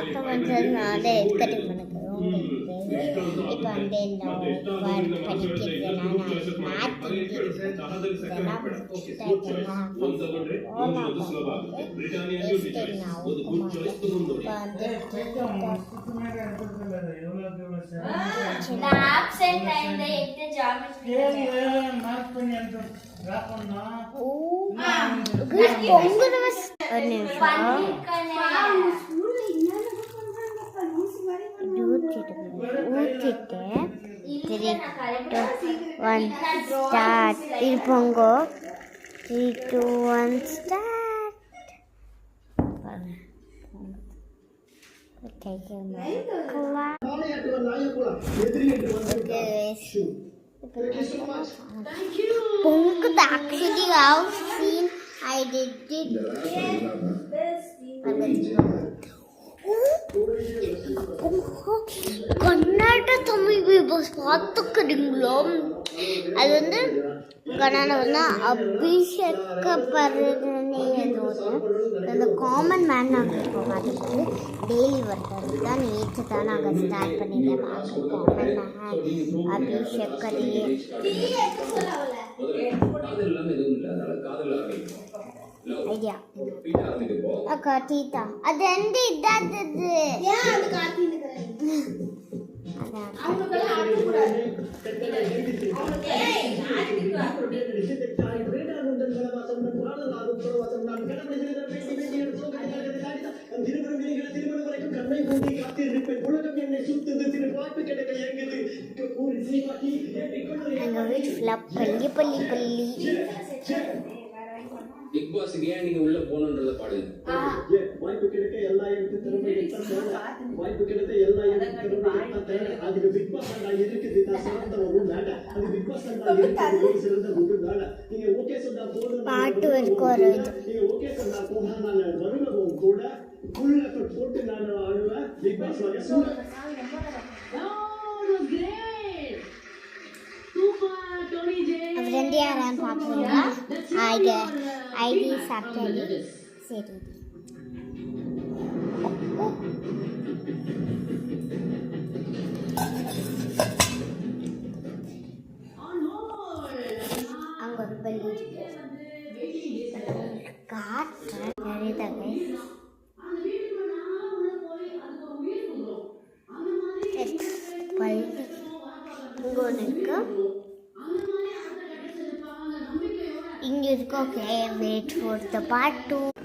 அப்போ வந்து அதை கட்டிங் பண்ணுறது உங்களுக்கு இப்போ வந்து இந்த வேர்ட் படிக்கிறதுனா நான் மேத் இதெல்லாம் முடிச்சுட்டேன் ஊற்றிட்டு ஒன் ஸ்டார்ட் இருப்போங்கோ 3 2 1 start Punked actually I've seen I did it. Kannada Tamil பீபஸ் பார்த்துக்கிறீங்களோ அது வந்து கன்னட வந்து அபிஷேக பரணி அந்த காமன் மேன் நாங்கள் இப்போ பார்த்துட்டு டெய்லி வருது தான் நேற்று தான் நாங்கள் ஸ்டார்ட் பண்ணிட்டேன் காமன் மேன் அபிஷேகரி ஐடியா அக்கா டீட்டா அது எந்த இதாதது ஏன் அது காட்டினுக்குறேன் அதான் அவங்கள ஆட்டு கூடாது அவங்களுக்கு ஏய் ஆட்டுக்கு காட்டுறேன் ரேடார் உண்டல் வாசம் பாடல் ஆரம்போ வாசம் நான் கடமையில பேசி திருமண வரைக்கும் கண்ணை மூடி காத்திருப்பேன் உலகம் என்னை சுத்துது திரு வாய்ப்பு கிடைக்க ஏங்குது ஒரு சீமாட்டி எங்க வீட்டு ஃபிளப் பள்ளி பிக் பாஸ் ஏன் நீங்க உள்ள போணும்ன்றத பாடுங்க வாய்ப்பு கிடைக்க எல்லா எனக்கு திறமை வாய்ப்பு கிடைக்க எல்லா எனக்கு திறமை அதுக்கு பிக் பாஸ் நான் இருக்குது நான் சிறந்த ஒரு மேட அது பிக் பாஸ் நான் இருக்குது சிறந்த ஒரு மேட நீங்க ஓகே சொன்னா போதும் பாட்டு வர்க்கோரு நீங்க ஓகே சொன்னா போதும் நான் வருவேன் கூட ஃபுல் எஃபர்ட் போட்டு நான் ஆடுவேன் பிக் பாஸ் வர அவரெண்டு யாரான்னு பார்க்குறீங்களா ஐடி சாப்பிட்டது சரி அங்கே ஒரு பள்ளி காட்டுறேன் நிறைய பள்ளி இங்கே ஒன்று இருக்கு இங்கே இருக்கு. Okay wait for the part 2.